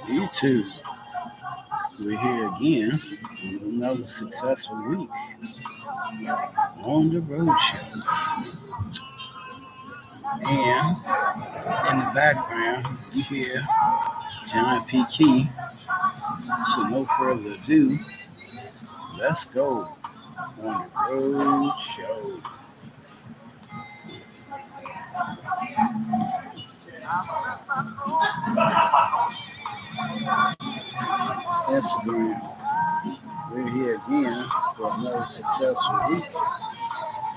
You too. We're here again on another successful week on the road show. And in the background, you hear John P. Key. So no further ado, let's go on the road show. Instagram. We're here again for another successful week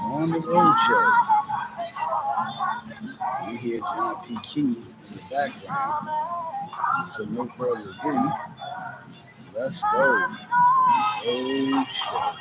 on the road show. You hear John P. Key in the background. So no further ado, let's go. Road show.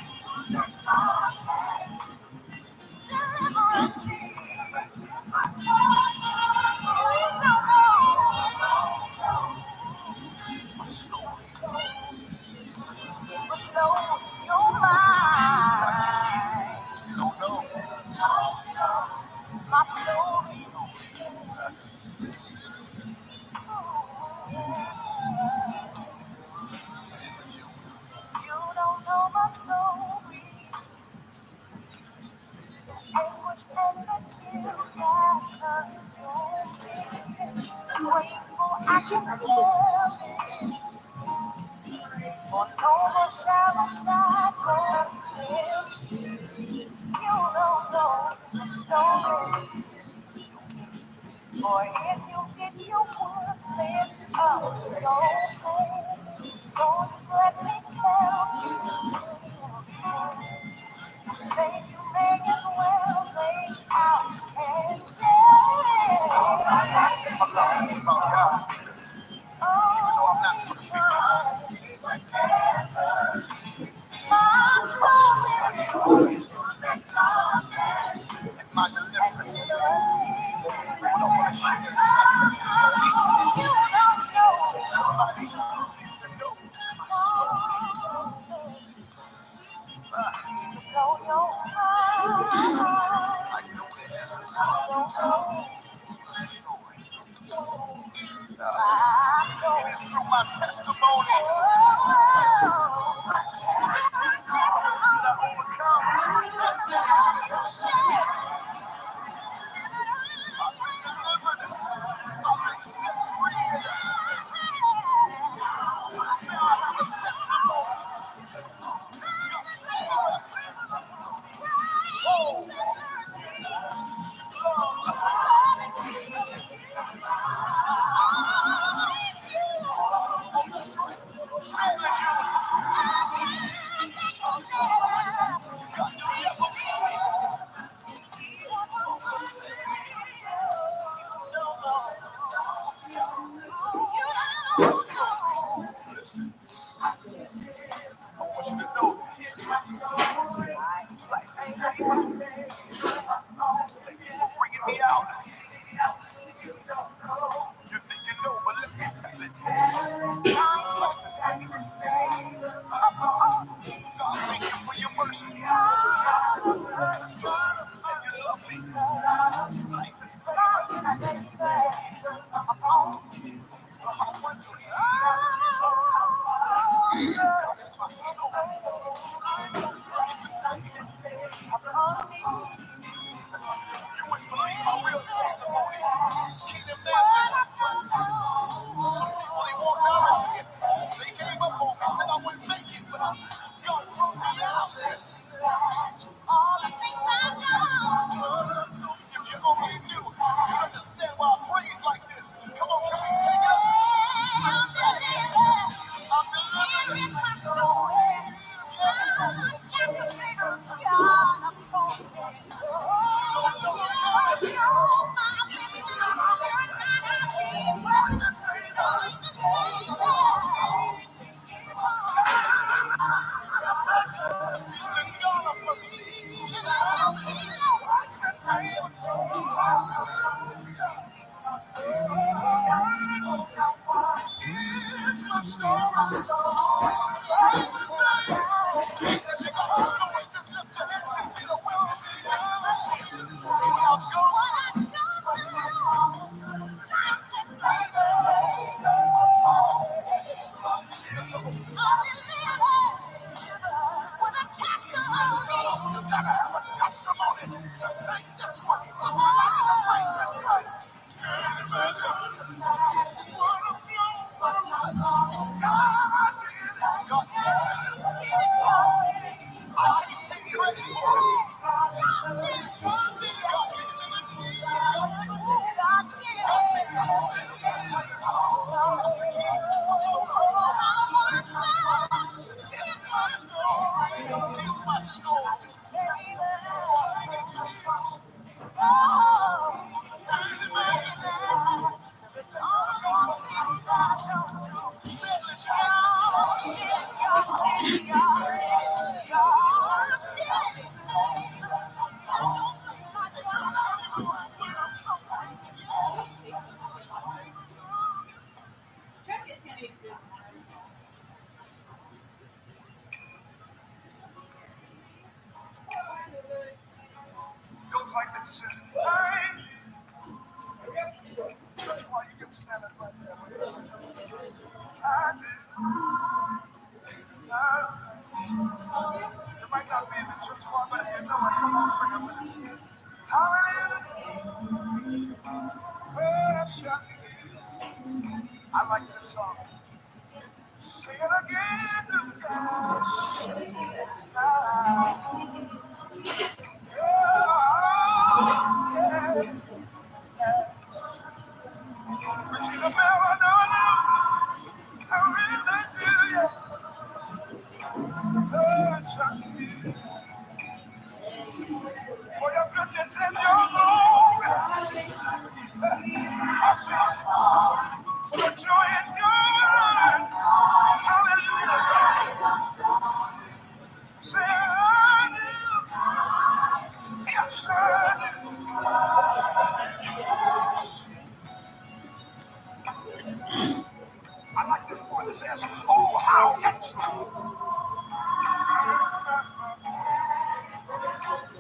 Goes like this. It says, I. Why you can stand it right there. I do. It might not be in the church choir, but if you know it, come on, sing it with us. Hallelujah. Worship you. I like this song. Sing it again to God. Receive the bell, I know I do. I really do, yeah. Worship you. For your goodness and your glory. I sing for the joy in your hallelujah. Say I do. Yes, I do. I like this one that says, oh, how excellent.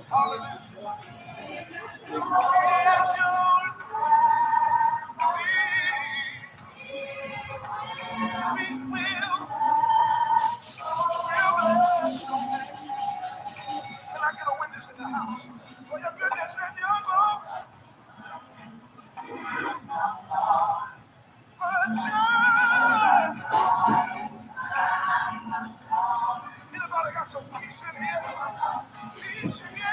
Hallelujah. We will bless your name. Can I get a witness in the house? For your goodness and your love. For joy. Anybody got some peace in here? Peace you gave me.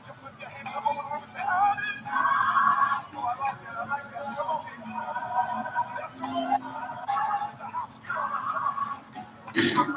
Just lift your hands up over the room and say, hallelujah. Oh, I like that. I like that. Come on, people. That's all. Worshipers in the house. Come on. Come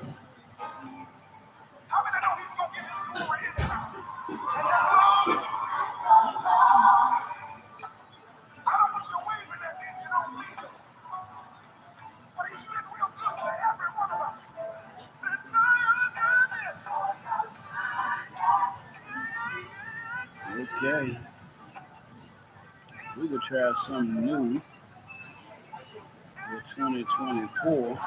on. How many know he's going to get his glory anyhow? And that glory, I don't want you waving at me if you don't believe it. But he's been real good to every one of us. Said, no, Okay, we could try something new for 2024.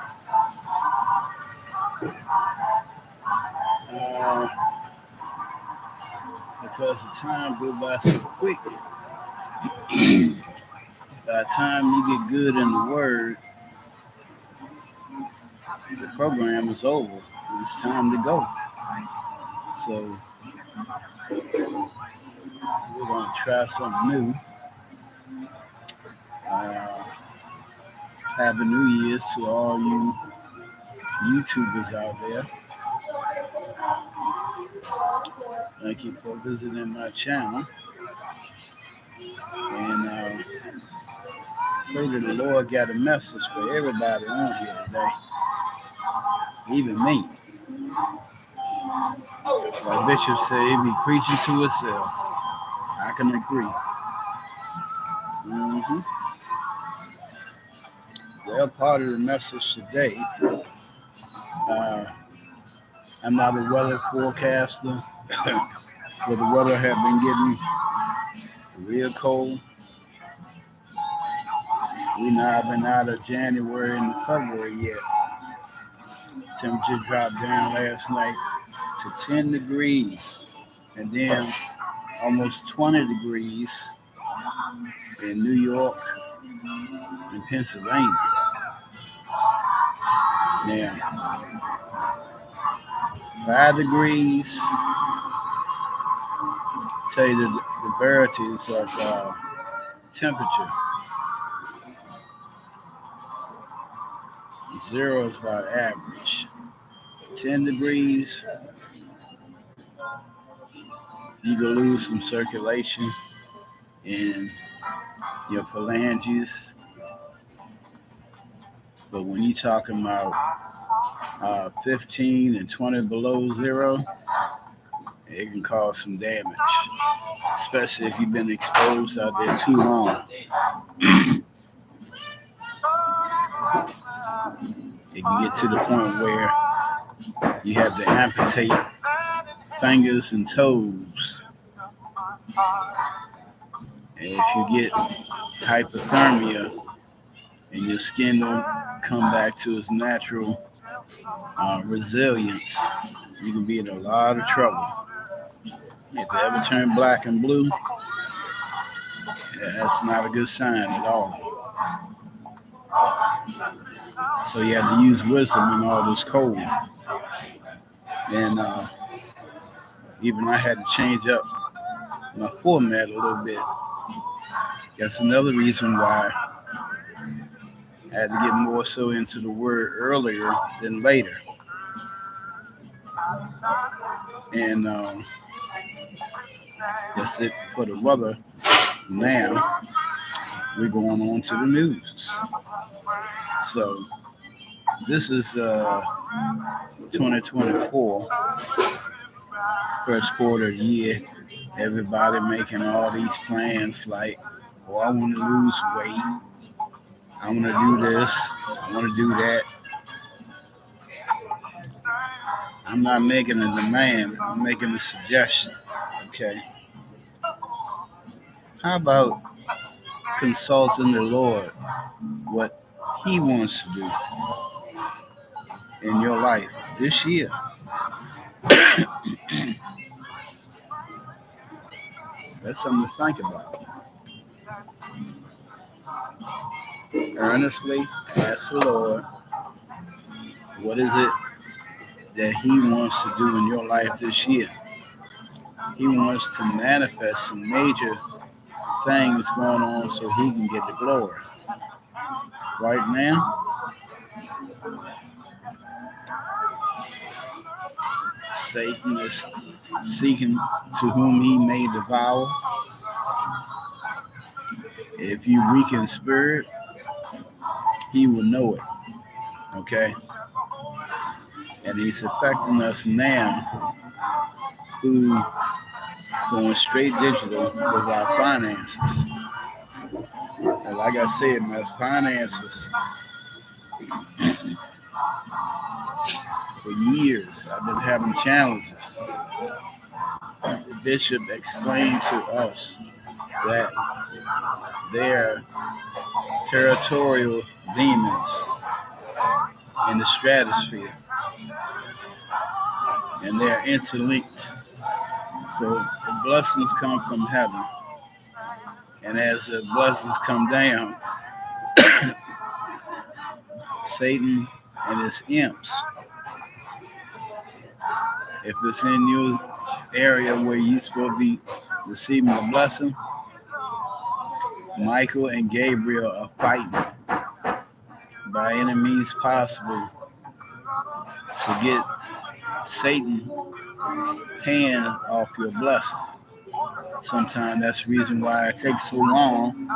Because the time goes by so quick. By the time you get good in the word, the program is over. It's time to go. So we're going to try something new. Happy New Year's to all you YouTubers out there. Thank you for visiting my channel. And pray that the Lord got a message for everybody on here today. Even me. Like Bishop said, he be preaching to itself. I can agree. Well, part of the message today, I'm not a weather forecaster, but the weather has been getting real cold. We not been out of January and February yet. Temperature dropped down last night to 10 degrees, and then almost 20 degrees in New York and Pennsylvania. Now, 5 degrees tell you the varieties of temperature. 0 is about average. 10 degrees, you can lose some circulation in your phalanges. But when you're talking about 15 and 20 below 0, it can cause some damage, especially if you've been exposed out there too long. It can get to the point where you have to amputate fingers and toes. And if you get hypothermia and your skin don't come back to its natural resilience, you can be in a lot of trouble. If they ever turn black and blue, that's not a good sign at all. So you have to use wisdom in all this cold. And even I had to change up my format a little bit. That's another reason why I had to get more so into the word earlier than later. And that's it for the weather. Now we're going on to the news. So this is 2024, first quarter of the year. Everybody making all these plans like, oh, I want to lose weight. I want to do this. I want to do that. I'm not making a demand. I'm making a suggestion. Okay. How about consulting the Lord what He wants to do in your life this year? That's something to think about. Earnestly ask the Lord, what is it that He wants to do in your life this year? He wants to manifest some major things going on so He can get the glory. Right now, Satan is seeking to whom he may devour. If you weak in spirit, he will know it. Okay? And he's affecting us now through going straight digital with our finances. And like I said, my finances, for years, I've been having challenges. The bishop explained to us that they're territorial demons in the stratosphere, and they're interlinked. So the blessings come from heaven, and as the blessings come down, Satan and his imps, if it's in your area where you're supposed to be receiving a blessing, Michael and Gabriel are fighting by any means possible to get Satan's hand off your blessing. Sometimes that's the reason why it takes so long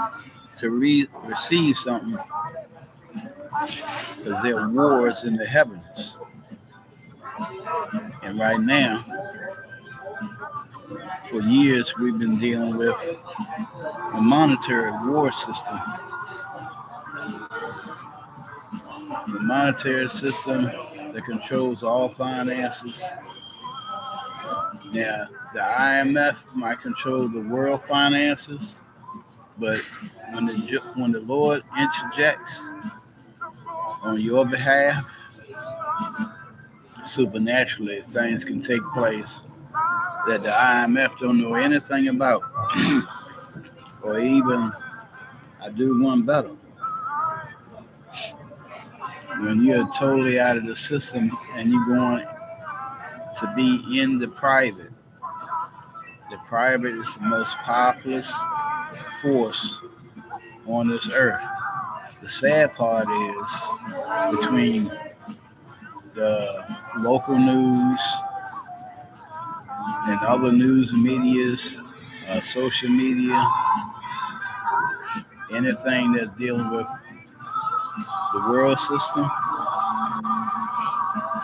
to receive something, because there are wars in the heavens. And right now, for years, we've been dealing with a monetary war system. The monetary system that controls all finances. Now, the IMF might control the world finances, But when the Lord interjects on your behalf, supernaturally things can take place that the IMF don't know anything about, or even I do one better. When you're totally out of the system and you're going to be in the private is the most populous force on this earth. The sad part is between the local news and other news medias, social media, anything that's dealing with the world system,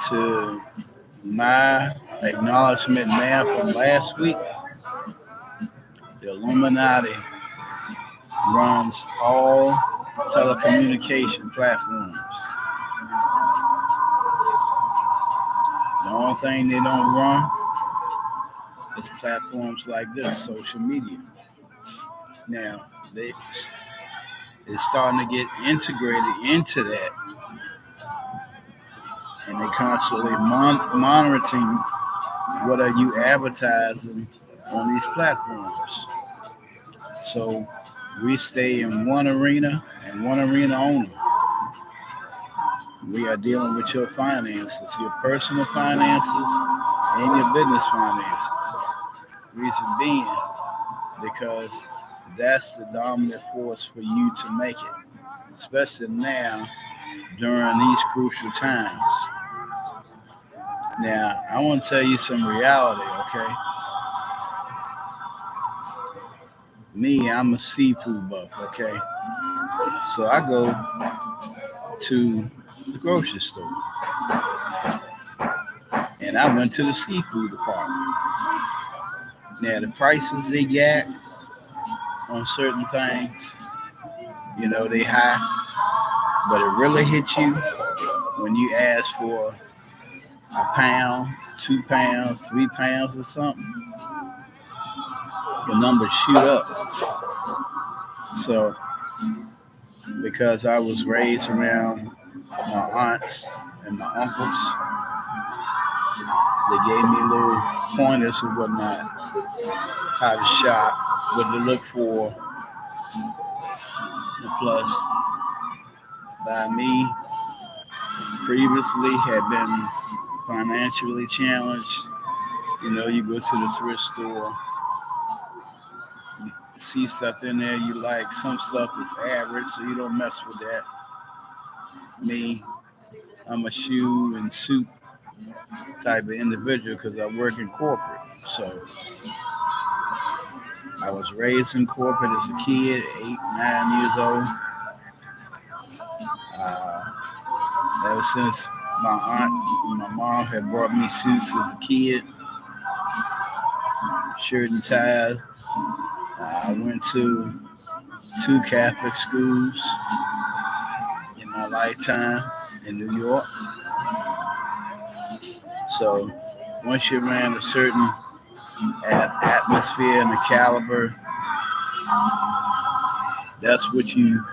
to my acknowledgement now from last week, the Illuminati runs all telecommunication platforms. The only thing they don't run is platforms like this, social media. Now, it's starting to get integrated into that, and they constantly monitoring what are you advertising on these platforms. So we stay in one arena and one arena only. We are dealing with your finances, your personal finances, and your business finances. Reason being, because that's the dominant force for you to make it, especially now during these crucial times. Now, I want to tell you some reality, okay? Me, I'm a seafood buff, okay? So I go to the grocery store and I went to the seafood department. Now, the prices they got on certain things, they high, but it really hits you when you ask for a pound, 2 pounds, 3 pounds or something. The numbers shoot up. So, because I was raised around my aunts and my uncles, they gave me little pointers and whatnot, how to shop, what to look for. And plus, by me previously had been financially challenged. You go to the thrift store, you see stuff in there you like. Some stuff is average, so you don't mess with that. Me, I'm a shoe and suit type of individual because I work in corporate. So I was raised in corporate as a kid, 8, 9 years old. Uh, Ever since my aunt and my mom had brought me suits as a kid, shirt and ties. I went to 2 Catholic schools in my lifetime in New York. So once you're around a certain atmosphere and a caliber, that's what you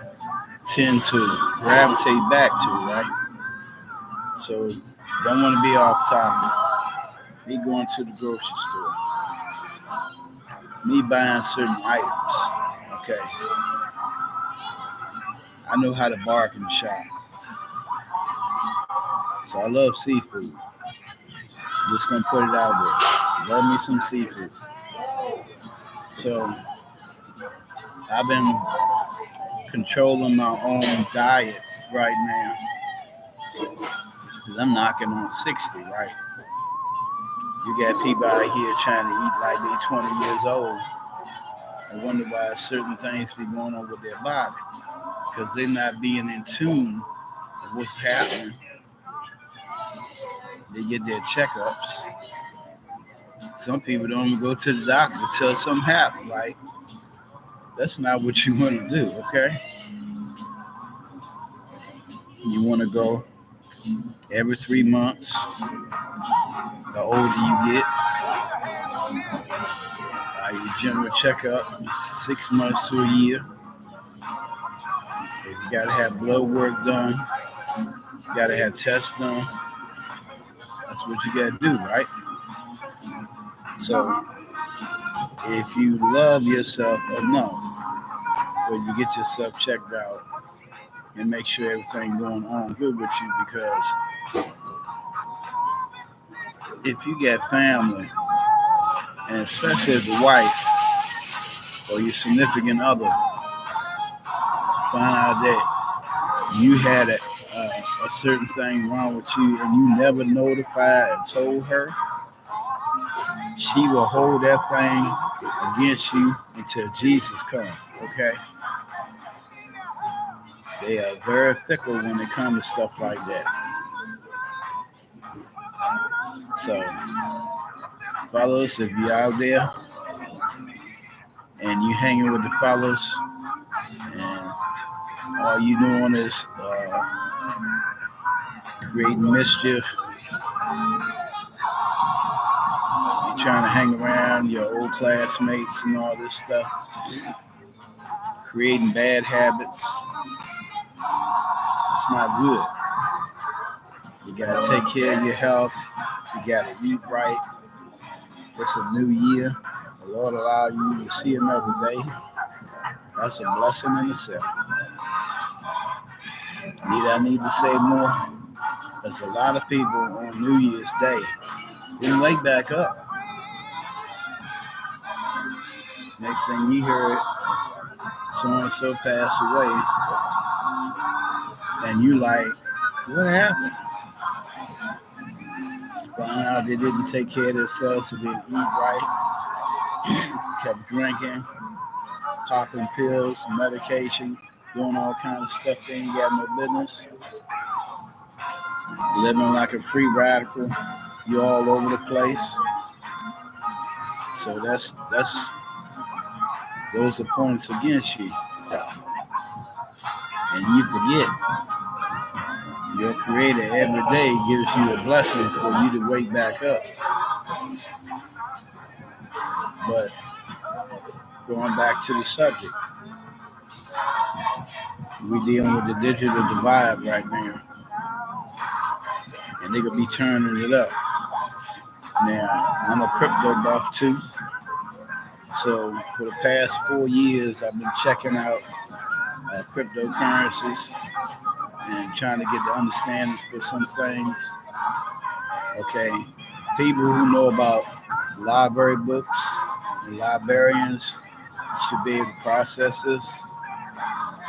tend to gravitate back to, right? So don't want to be off topic. Me going to the grocery store, me buying certain items. Okay, I know how to bargain shop, so I love seafood. Just gonna put it out there. Love me some seafood. So I've been controlling my own diet right now because I'm knocking on 60, right? You got people out here trying to eat like they're 20 years old and wonder why certain things be going on with their body because they're not being in tune with what's happening. They get their checkups. Some people don't even go to the doctor until something happens. Like, that's not what you want to do, okay? You want to go every 3 months. The older you get, your general checkup, 6 months to a year. If you got to have blood work done, you got to have tests done. That's what you got to do, right? So if you love yourself enough, where you get yourself checked out and make sure everything going on good with you, because if you got family, and especially if the wife or your significant other find out that you had a certain thing wrong with you and you never notified and told her, she will hold that thing against you until Jesus comes. Okay, they are very fickle when it comes to stuff like that. So, fellas, if you're out there and you hanging with the fellas and all you doing is creating mischief, you're trying to hang around your old classmates and all this stuff, creating bad habits, it's not good. You gotta take care of your health. You gotta eat right. It's a new year. The Lord allow you to see another day. That's a blessing in itself. I need to say more? There's a lot of people on New Year's Day didn't wake back up. Next thing you heard, so and so passed away, and you like, what happened? Found out they didn't take care of themselves, so they didn't eat right, kept drinking, popping pills, medication, doing all kinds of stuff they ain't got no business, living like a free radical. You all over the place. So that's those are points against you, and you forget your Creator every day gives you a blessing for you to wake back up. But going back to the subject, we're dealing with the digital divide right now, and they're gonna be turning it up. Now, I'm a crypto buff too, so for the past 4 years, I've been checking out cryptocurrencies and trying to get the understanding for some things. Okay, people who know about library books and librarians should be able to process this.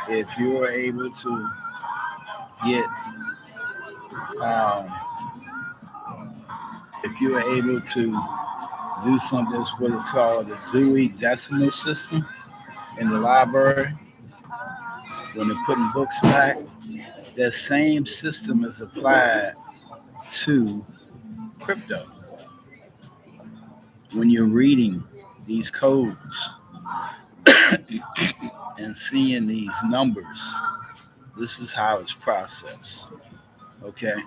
If you're able to get, um, if you're able to do something that's what is called the Dewey Decimal System in the library, when they're putting books back, that same system is applied to crypto. When you're reading these codes and seeing these numbers, this is how it's processed. Okay.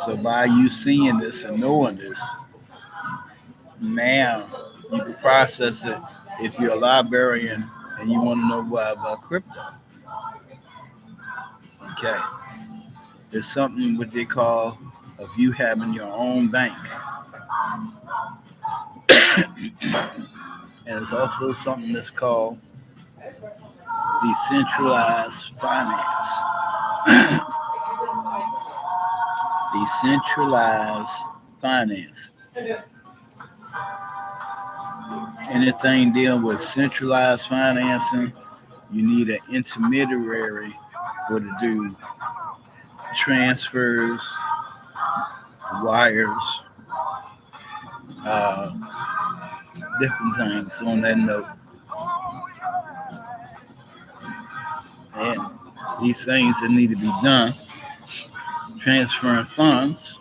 So by you seeing this and knowing this, now you can process it if you're a librarian and you want to know what about crypto. Okay. It's something what they call of you having your own bank. And it's also something that's called decentralized finance. Decentralized finance. Anything dealing with centralized financing, you need an intermediary for to do transfers, wires, uh, different things on that note. And these things that need to be done, transferring funds,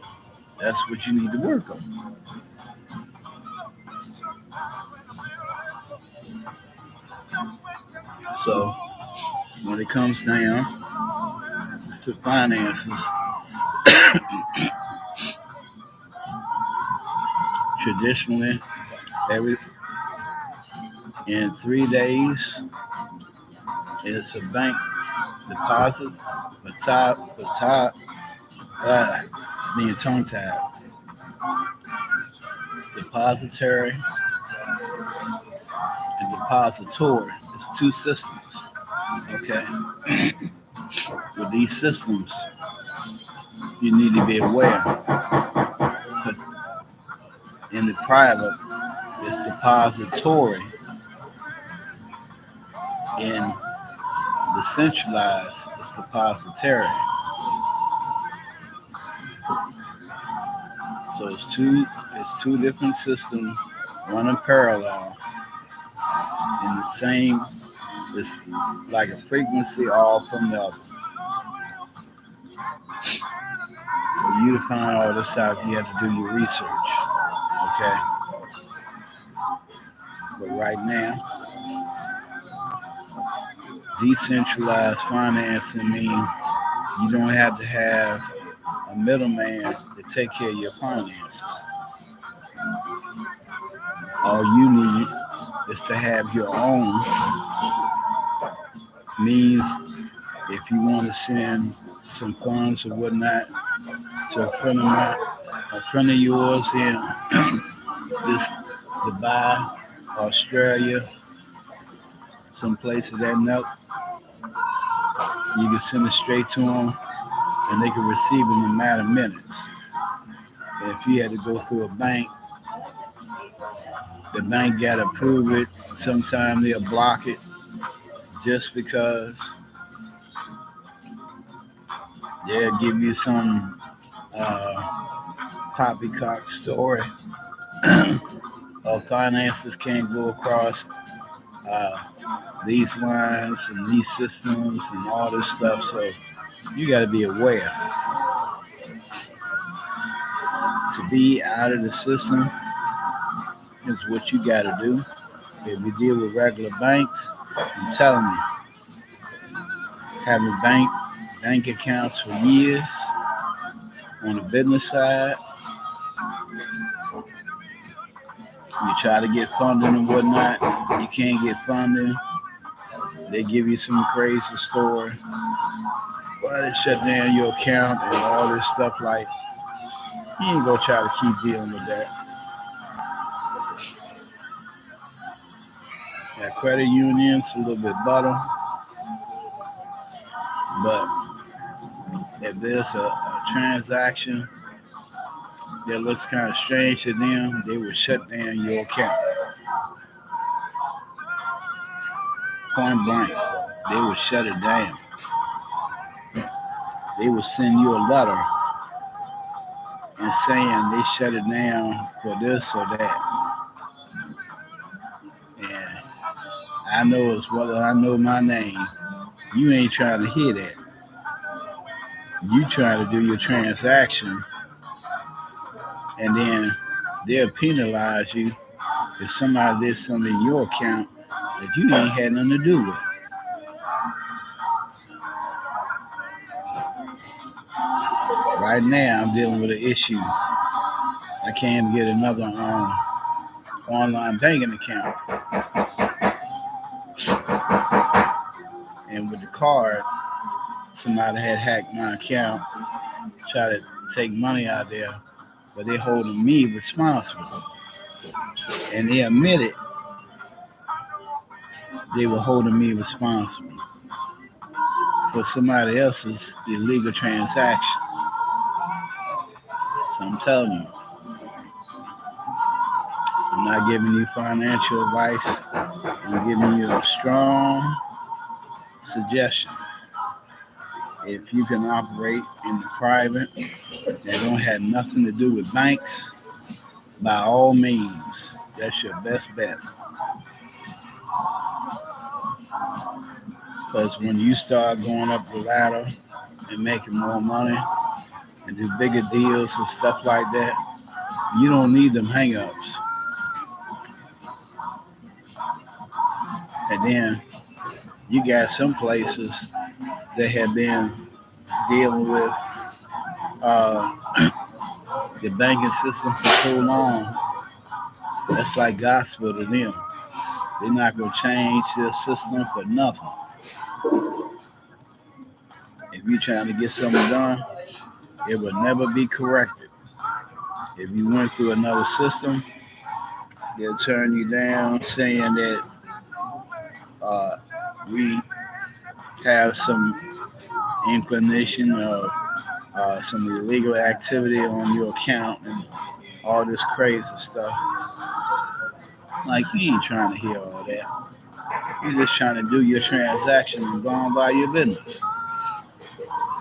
that's what you need to work on. So when it comes down to finances, traditionally, every in 3 days It's a bank deposit, being tongue tied. Depository and depository. It's two systems. Okay. With these systems, you need to be aware. But in the private, it's depository. In the centralized, it's depository. So it's two different systems running parallel in the same. It's like a frequency all from the other. For you to find all this out, you have to do your research. Okay. But right now, decentralized financing means you don't have to have a middleman to take care of your finances. All you need is to have your own means. If you want to send some funds or whatnot to a friend of yours in this Dubai, Australia, some place of that note, you can send it straight to them and they can receive it in a matter of minutes. If you had to go through a bank, the bank got to approve it. Sometimes they'll block it just because they'll give you some poppycock story of finances can't go across uh, these lines and these systems and all this stuff. So you got to be aware to be out of the system is what you got to do. If you deal with regular banks, I'm telling you, having bank accounts for years on the business side, you try to get funding and whatnot, you can't get funding. They give you some crazy story. Well, they shut down your account and all this stuff. Like, you ain't gonna try to keep dealing with that. That credit union's a little bit better, but if there's a transaction that looks kind of strange to them, they will shut down your account. Point blank, they will shut it down. They will send you a letter and saying they shut it down for this or that. And I know as well as I know my name, you ain't trying to hear that. You trying to do your transaction, and then they'll penalize you if somebody did something in your account that you ain't had nothing to do with. Right now, I'm dealing with an issue. I can't get another online banking account. And with the card, somebody had hacked my account, tried to take money out there, but they're holding me responsible. And they admitted they were holding me responsible for somebody else's illegal transaction. So I'm telling you, I'm not giving you financial advice. I'm giving you a strong suggestion. If you can operate in the private that don't have nothing to do with banks, by all means, that's your best bet. Because when you start going up the ladder and making more money and do bigger deals and stuff like that, you don't need them hang-ups. And then you got some places that have been dealing with the banking system for so long. That's like gospel to them. They're not going to change their system for nothing. If you're trying to get something done, it will never be corrected. If you went through another system, they'll turn you down saying that uh, we have some inclination of some illegal activity on your account and all this crazy stuff. Like, you ain't trying to hear all that. You're just trying to do your transaction and go on by your business.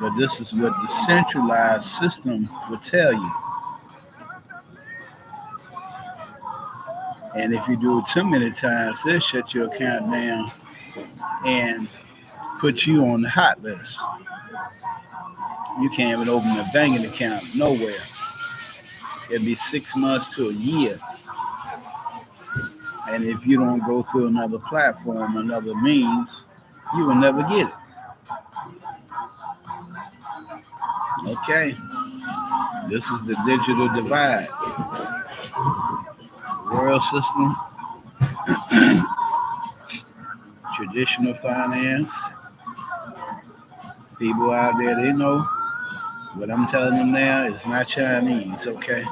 But this is what the centralized system would tell you. And if you do it too many times, they'll shut your account down and put you on the hot list. You can't even open a banking account nowhere. It'll be 6 months to a year. And if you don't go through another platform, another means, you will never get it. Okay, this is the digital divide. World system, traditional finance. People out there, they know what I'm telling them now is not Chinese, okay?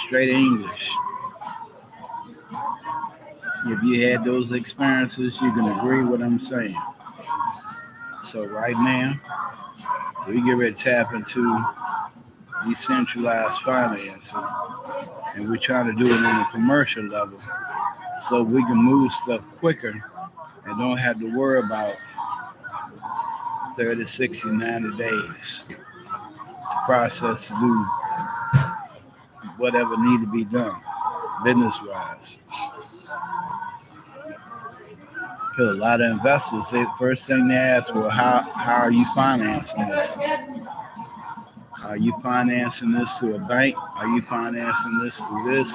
Straight English. If you had those experiences, you can agree with what I'm saying. So right now, we get ready to tap into decentralized financing, and we're trying to do it on a commercial level so we can move stuff quicker and don't have to worry about 30, 60, 90 days to process to do whatever need to be done business-wise. Because a lot of investors, they first thing they ask, well, how are you financing this? Are you financing this through a bank? Are you financing this through this?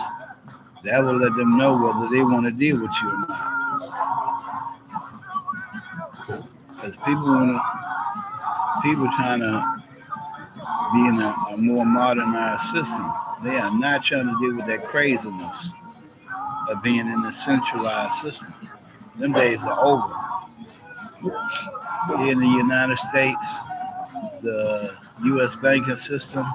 That will let them know whether they want to deal with you or not. Because people trying to be in a more modernized system. They are not trying to deal with that craziness of being in a centralized system. Them days are over. Here in the United States, the U.S. banking system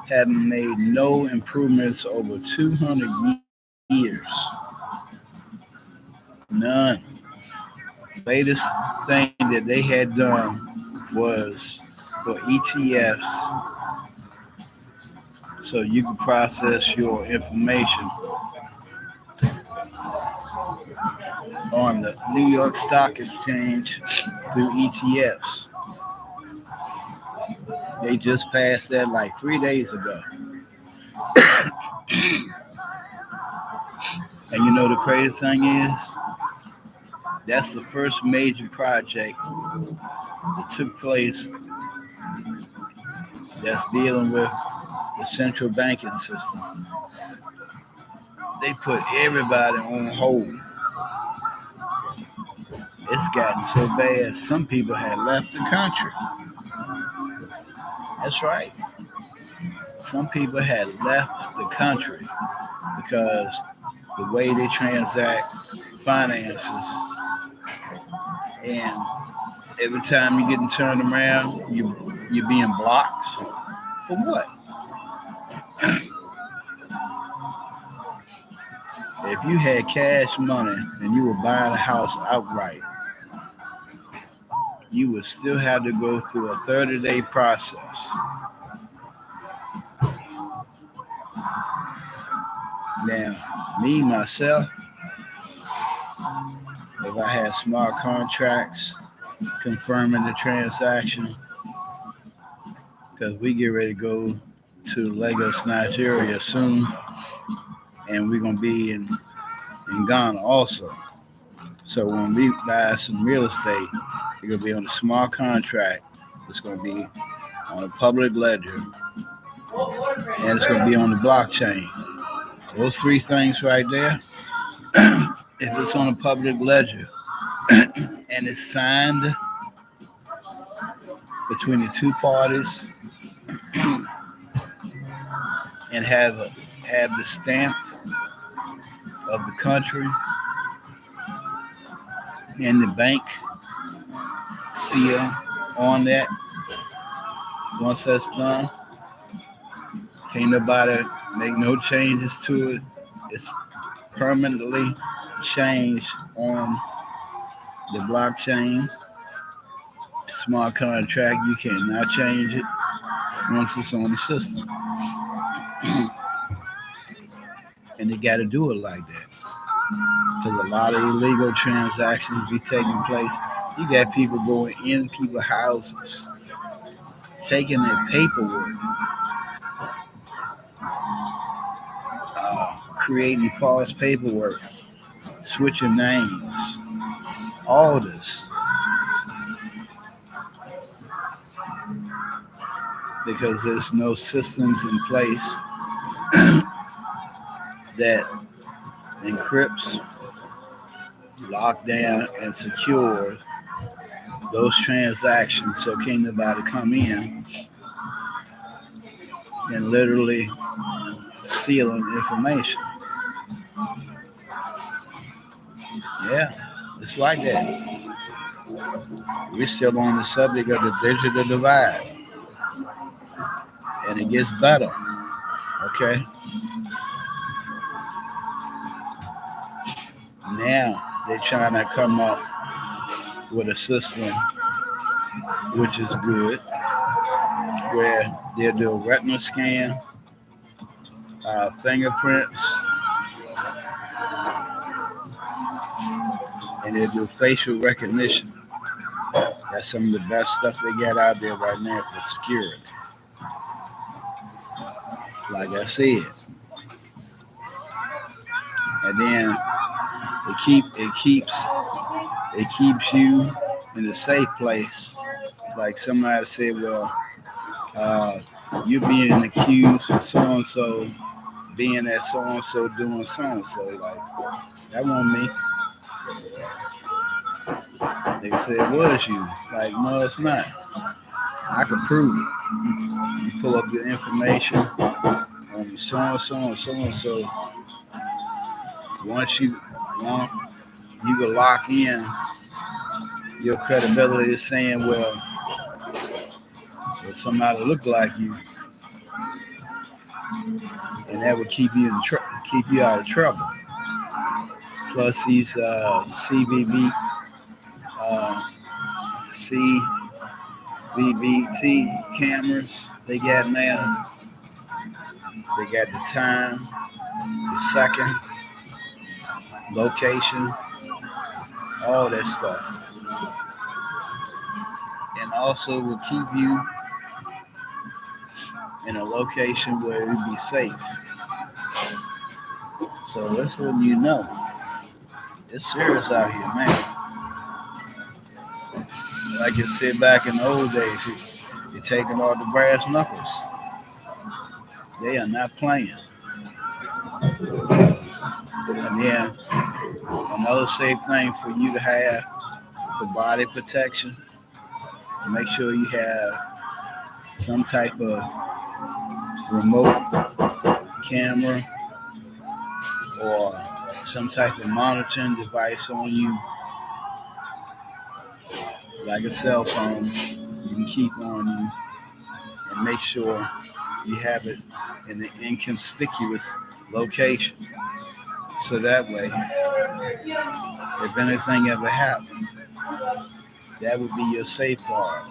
haven't made no improvements over 200 years. None. Latest thing that they had done was for ETFs, so you can process your information on the New York Stock Exchange through ETFs. They just passed that like 3 days ago. And you know the crazy thing is, that's the first major project that took place that's dealing with the central banking system. They put everybody on hold. It's gotten so bad, some people had left the country. That's right. Some people had left the country because the way they transact finances, and every time you're getting turned around, you're being blocked. For what? If you had cash money and you were buying a house outright, you would still have to go through a 30-day process. Now, me, myself, if I had smart contracts confirming the transaction, because we get ready to go to Lagos, Nigeria soon, and we're going to be in Ghana also. So when we buy some real estate, it's going to be on a smart contract. It's going to be on a public ledger, and it's going to be on the blockchain. Those three things right there, if it's on a public ledger and it's signed between the two parties and have the stamp of the country and the bank seal on that. Once that's done, can't nobody make no changes to it. It's permanently changed on the blockchain smart contract. You cannot change it once it's on the system. And they got to do it like that because a lot of illegal transactions be taking place. You got people going in people's houses, taking their paperwork, creating false paperwork, switching names, all this because there's no systems in place that encrypts, lock down, and secures those transactions so can't nobody come in and literally stealing information. Yeah, it's like that. We're still on the subject of the digital divide, and it gets better. Okay, now they're trying to come up with a system which is good, where they'll do a retina scan, fingerprints, and they'll do facial recognition. That's some of the best stuff they got out there right now for security. Like I said, and then it keeps you in a safe place. Like somebody said, well, uh, you're being accused of so and so being at so and so doing so and so. Like that wasn't me. They said it was you. Like no, it's not. I can prove it. You pull up the information on so and so and so and so. Once you can lock in your credibility is saying, well, if somebody look like you, and that would keep you keep you out of trouble. Plus these CBB, uh, CBBT cameras they got now. They got the time, the second, location, all that stuff, and also will keep you in a location where it would be safe. So that's when you know it's serious out here, man. Like you said back in the old days, you're taking all the brass knuckles. They are not playing. And then another safe thing for you to have for body protection, to make sure you have some type of remote camera or some type of monitoring device on you, like a cell phone, you can keep on you and make sure you have it in an inconspicuous location. So that way, if anything ever happened, that would be your safeguard.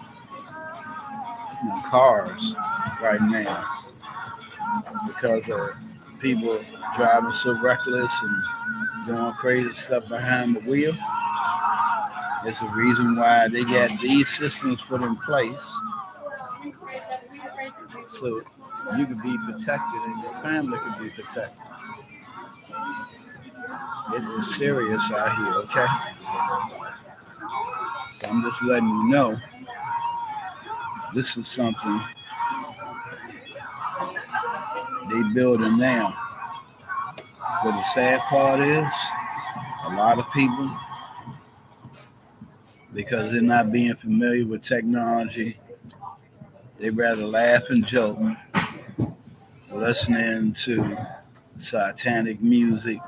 Cars right now, because of people driving so reckless and doing crazy stuff behind the wheel. There's a reason why they got these systems put in place so you can be protected and your family can be protected. It is serious out here, okay? So I'm just letting you know this is something they building now. But the sad part is a lot of people, because they're not being familiar with technology, they rather laugh and joke, listening to satanic music.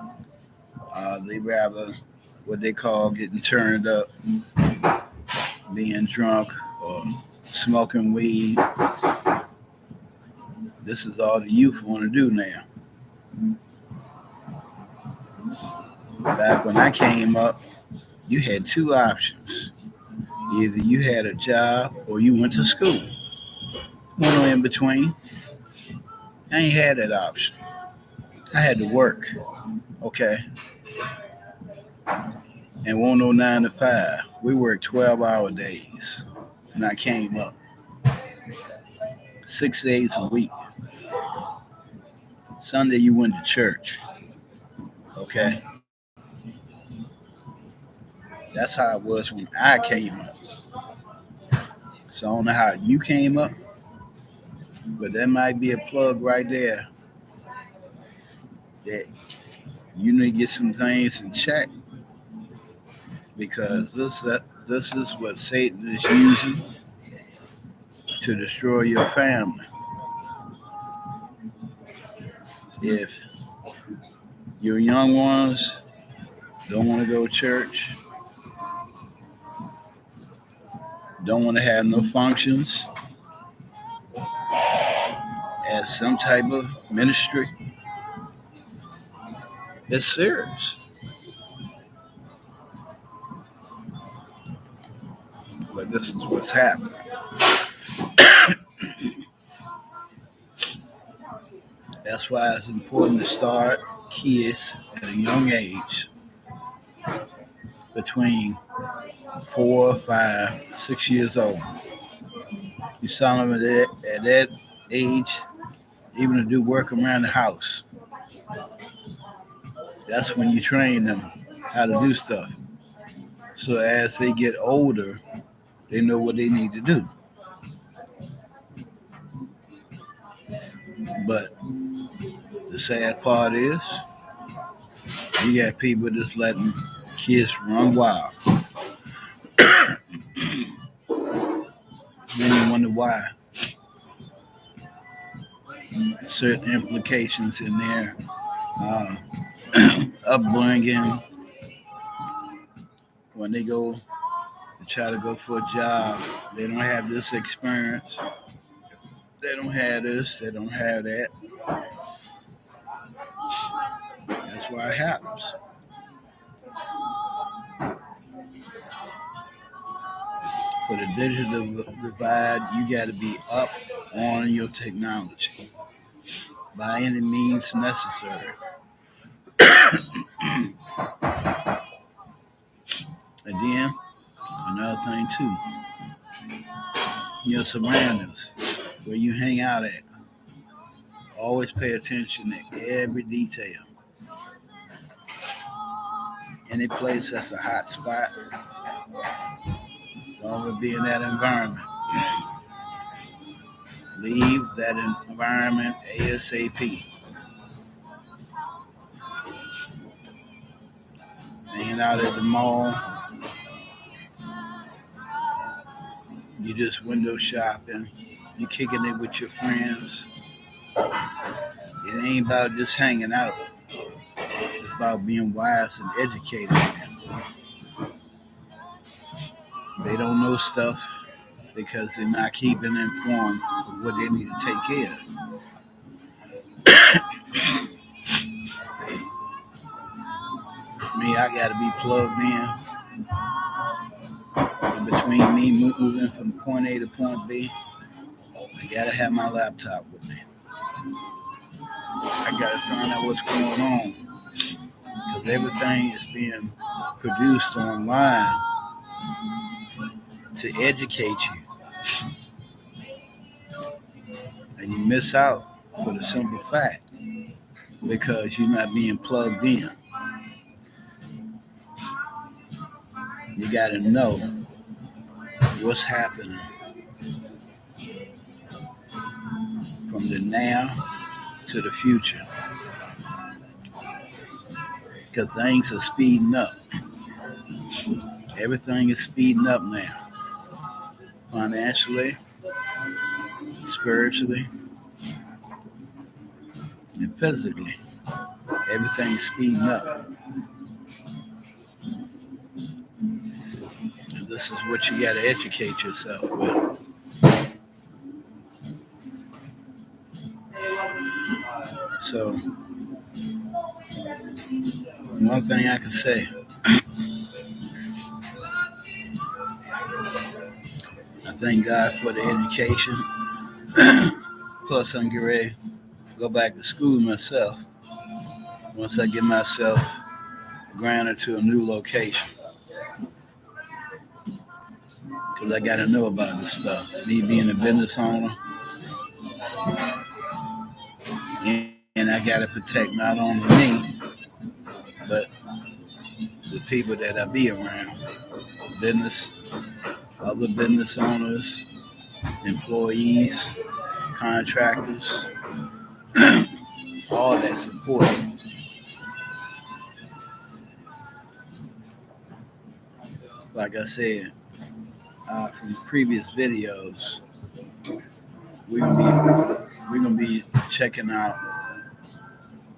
They rather what they call getting turned up, being drunk or smoking weed. This is all the youth want to do now. Back when I came up, you had two options. Either you had a job or you went to school. No in between. I ain't had that option. I had to work, okay? And won't no 9 to 5. We worked 12-hour days when I came up. 6 days a week. Sunday you went to church, okay? That's how it was when I came up. So I don't know how you came up, but there might be a plug right there that you need to get some things in check because this is what Satan is using to destroy your family. If your young ones don't want to go to church, don't want to have no functions as some type of ministry, it's serious. But this is what's happening. That's why it's important to start kids at a young age, between 4, 5, 6 years old. You start them at that age, even to do work around the house. That's when you train them how to do stuff. So as they get older, they know what they need to do. But the sad part is, you got people just letting kids run wild. Then you wonder why. Certain implications in their uh, upbringing, when they go to try to go for a job, they don't have this experience. They don't have this. They don't have that. That's why it happens. For the digital divide, you got to be up on your technology by any means necessary. And then another thing too, your surroundings, where you hang out at. Always pay attention to every detail. Any place that's a hot spot, don't ever be in that environment. Leave that environment ASAP. Hanging out at the mall, you just window shopping, you kicking it with your friends. It ain't about just hanging out. It's about being wise and educated. They don't know stuff because they're not keeping informed of what they need to take care of. Me, I got to be plugged in. And between me moving from point A to point B, I got to have my laptop with me. I got to find out what's going on because everything is being produced online to educate you. And you miss out for the simple fact because you're not being plugged in. You got to know what's happening from the now to the future because things are speeding up. Everything is speeding up now, financially, spiritually, and physically. Everything's speeding up. And this is what you got to educate yourself with. So, one thing I can say, I thank God for the education. Plus, I'm getting ready to go back to school myself once I get myself granted to a new location. Because I got to know about this stuff. Me being a business owner, and I got to protect not only me, but the people that I be around. Business, other business owners, employees, contractors, all that support. Like I said from previous videos, we're gonna be checking out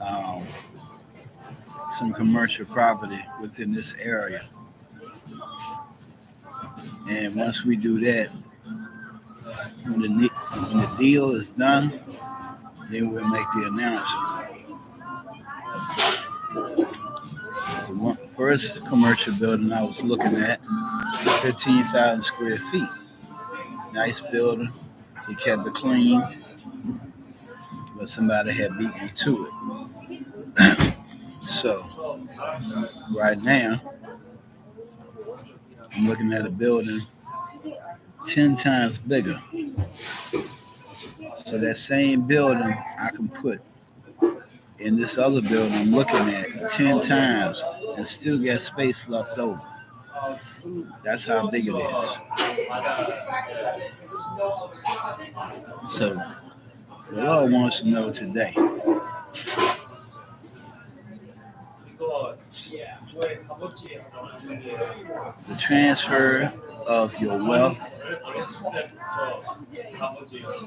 um, some commercial property within this area, and once we do that, when the deal is done, then we'll make the announcement. First commercial building I was looking at, 15,000 square feet. Nice building. He kept it clean, but somebody had beat me to it. So right now, I'm looking at a building 10 times bigger. So that same building I can put in this other building I'm looking at 10 times and still get space left over. That's how big it is. So the Lord wants to know today, the transfer of your wealth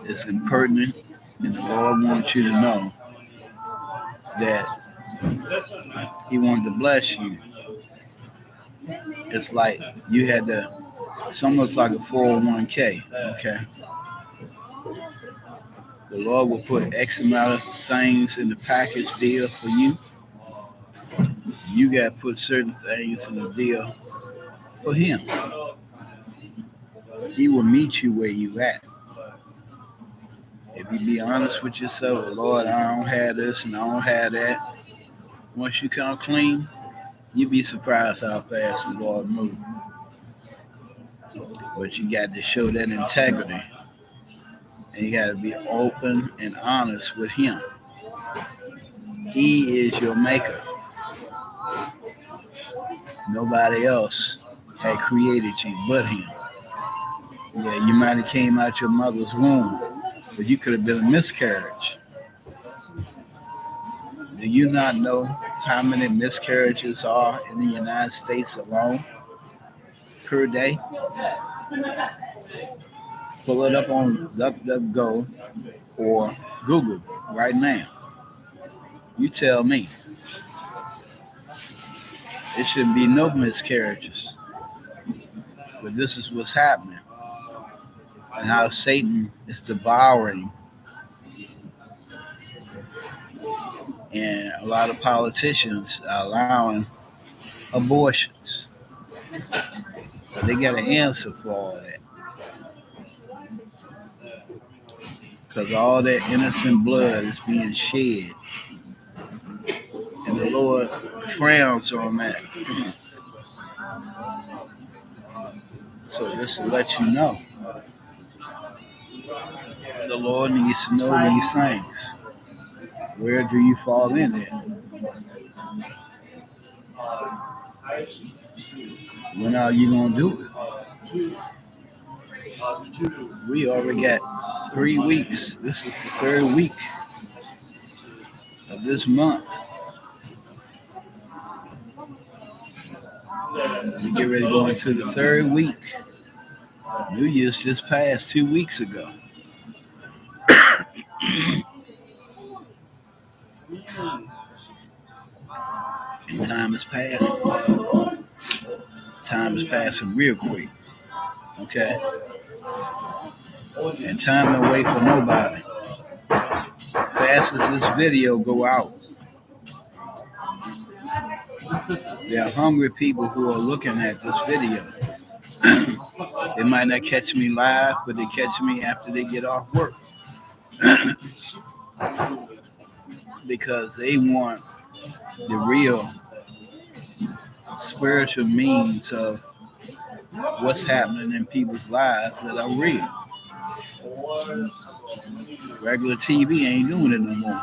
is impertinent, and the Lord wants you to know that He wanted to bless you. It's like you had to, it's almost like a 401k, okay? The Lord will put X amount of things in the package deal for you. You got to put certain things in the deal for Him. He will meet you where you at. If you be honest with yourself, Lord, I don't have this and I don't have that. Once you come clean, you'd be surprised how fast the Lord moves. But you got to show that integrity. And you got to be open and honest with Him. He is your maker. Nobody else had created you but Him. Yeah, you might have came out your mother's womb, but you could have been a miscarriage. Do you not know how many miscarriages are in the United States alone per day? Pull it up on DuckDuckGo or Google right now. You tell me. There shouldn't be no miscarriages. But this is what's happening. And how Satan is devouring. And a lot of politicians are allowing abortions. But they got an answer for all that. Because all that innocent blood is being shed. And the Lord frowns on that. So just to let you know, the Lord needs to know these things. Where do you fall in it? When are you going to do it? We already got 3 weeks. This is the third week of this month. We get ready to go into the third week. New Year's just passed 2 weeks ago. And time is passing. Time is passing real quick. Okay? And time don't wait for nobody. Fast as this video go out, there are hungry people who are looking at this video. They might not catch me live, but they catch me after they get off work because they want the real spiritual means of what's happening in people's lives that are real. Regular TV ain't doing it no more.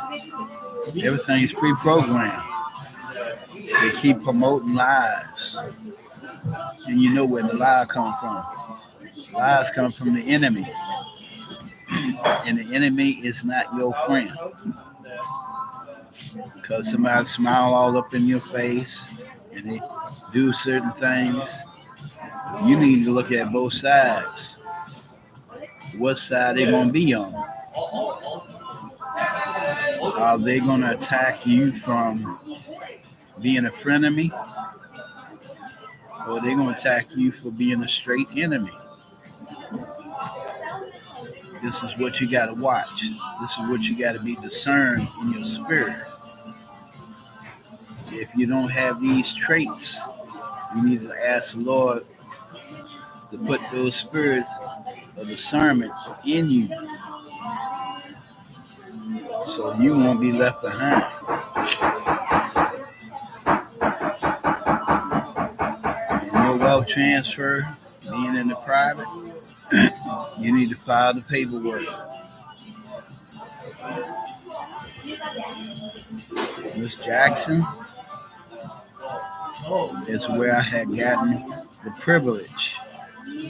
Everything's pre-programmed. They keep promoting lies, and you know where the lie come from. Lies come from the enemy, and the enemy is not your friend. Because somebody smile all up in your face and they do certain things, you need to look at both sides. What side they gonna be on? Are they gonna attack you from being a frenemy, or are they gonna attack you for being a straight enemy? This is what you gotta watch. This is what you gotta be discerned in your spirit. If you don't have these traits, you need to ask the Lord to put those spirits of discernment in you so you won't be left behind. And your wealth transfer, being in the private, you need to file the paperwork. Miss Jackson is where I had gotten the privilege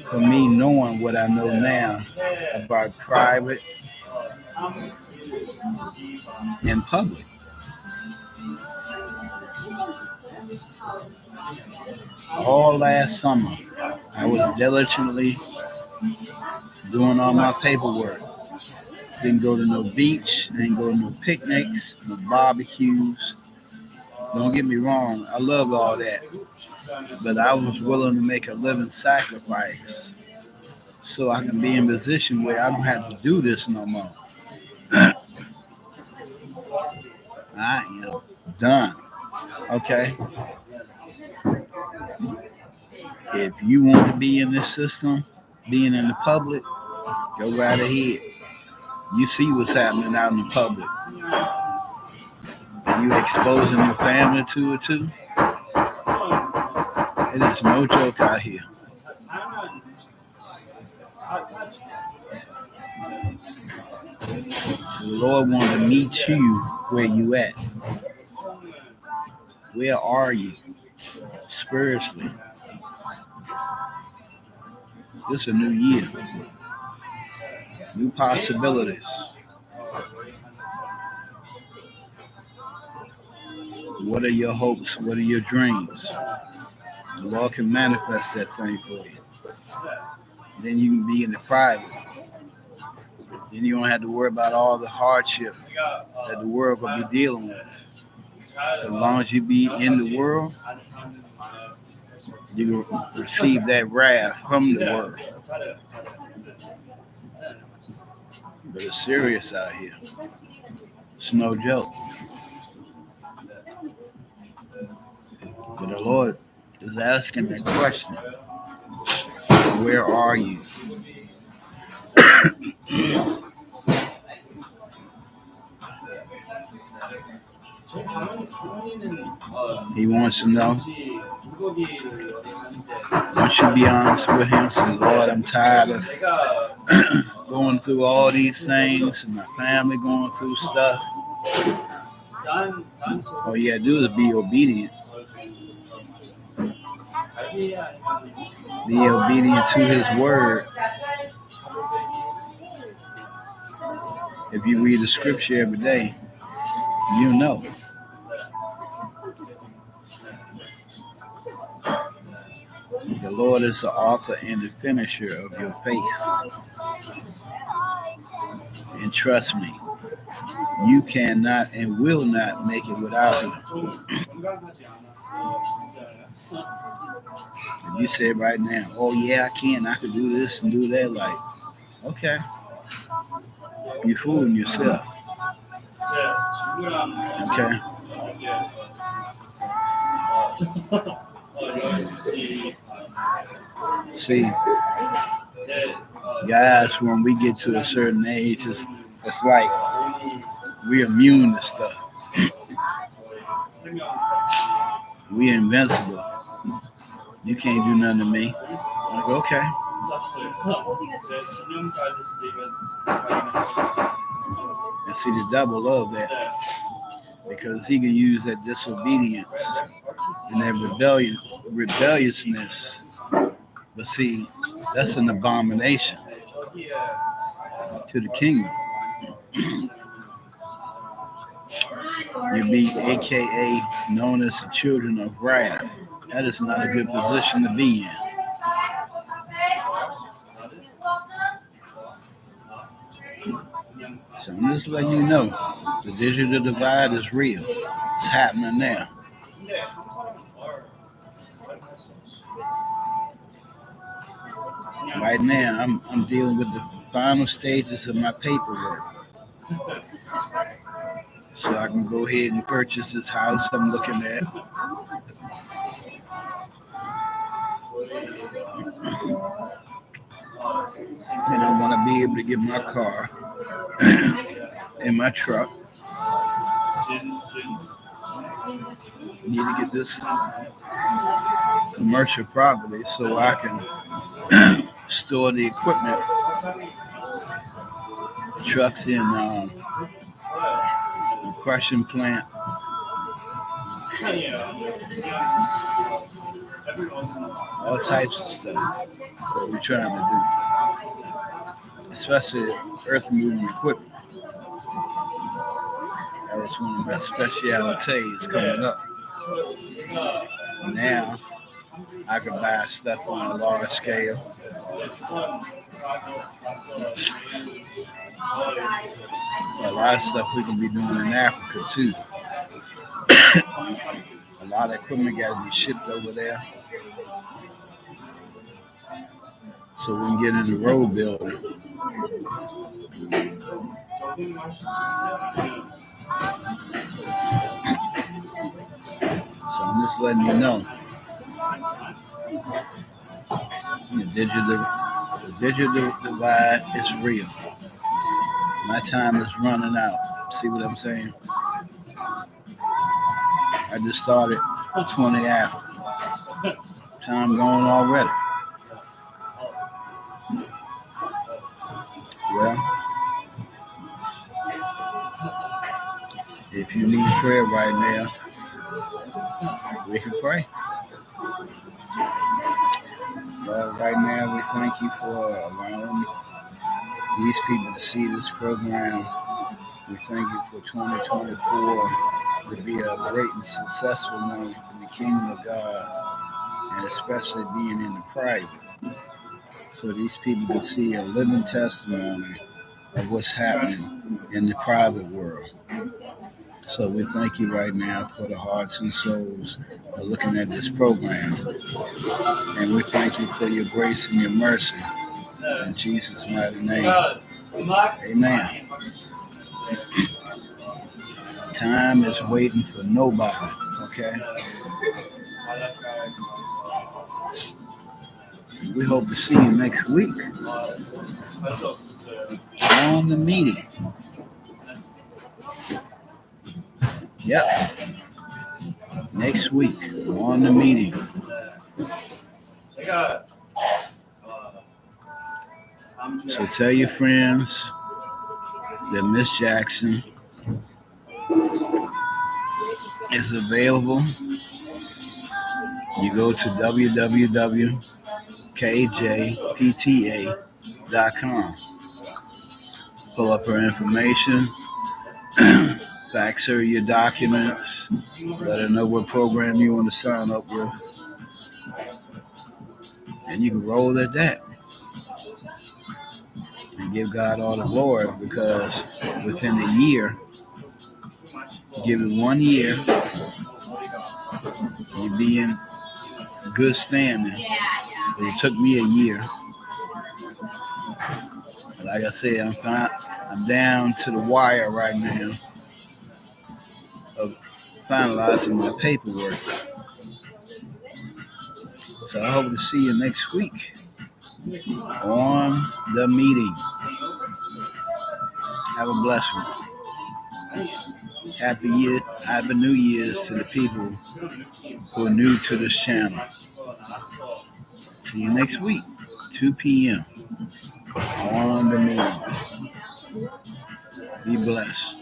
for me knowing what I know now about private and public. All last summer, I was diligently doing all my paperwork. Didn't go to no beach, didn't go to no picnics, no barbecues. Don't get me wrong, I love all that. But I was willing to make a living sacrifice so I can be in a position where I don't have to do this no more. I am done. Okay? If you want to be in this system, being in the public, go right ahead. You see what's happening out in the public. And you exposing your family to it too. It is no joke out here. So the Lord wants to meet you where you at. Where are you spiritually? This is a new year. New possibilities. What are your hopes? What are your dreams? The Lord can manifest that thing for you. Then you can be in the private. Then you don't have to worry about all the hardship that the world will be dealing with. As long as you be in the world, you will receive that wrath from the world. But it's serious out here. It's no joke. But the Lord is asking that question. Where are you? He wants to know. Once you be honest with him, say, Lord, I'm tired of going through all these things and my family going through stuff. All you gotta do is be obedient. Be obedient to his word. If you read the scripture every day, you know. The Lord is the author and the finisher of your faith. And trust me, you cannot and will not make it without him. And you say right now, oh yeah, I can. I could do this and do that. Like, okay, you're fooling yourself. Okay. See, guys, when we get to a certain age, it's like we're immune to stuff. We're invincible. You can't do nothing to me. Like, okay. And see, the devil love that because he can use that disobedience and that rebelliousness. But see, that's an abomination to the kingdom. You be AKA known as the children of wrath. That is not a good position to be in. So I'm just letting you know the digital divide is real. It's happening now. Right now, I'm dealing with the final stages of my paperwork. So I can go ahead and purchase this house I'm looking at. And I want to be able to get my car and my truck. Need to get this commercial property so I can store the equipment, trucks in a crushing plant. All types of stuff that we're trying to do, especially earth moving equipment. That was one of my specialties coming up. Now I can buy stuff on a large scale. A lot of stuff we can be doing in Africa too. A lot of equipment got to be shipped over there so we can get in the road building. So I'm just letting you know the digital divide is real. My time is running out. See what I'm saying? I just started 20 after. Time gone already. Well, if you need prayer right now, we can pray. But right now, we thank you for allowing these people to see this program. We thank you for 2024 to be a great and successful one in the kingdom of God, and especially being in the private. So these people can see a living testimony of what's happening in the private world. So we thank you right now for the hearts and souls of looking at this program. And we thank you for your grace and your mercy. In Jesus' mighty name. Amen. Time is waiting for nobody, okay? We hope to see you next week on the meeting. Yep. Next week on the meeting. So tell your friends that Miss Jackson is available. You go to www.kjpta.com. Pull up her information, fax her your documents, let her know what program you want to sign up with, and you can roll at that and give God all the glory, because within a year, give it 1 year, you be in good standing. But it took me a year. Like I said, I'm down to the wire right now of finalizing my paperwork. So I hope to see you next week on the meeting. Have a blessed one. Happy New Year's to the people who are new to this channel. See you next week, 2 p.m. on the meeting. Be blessed.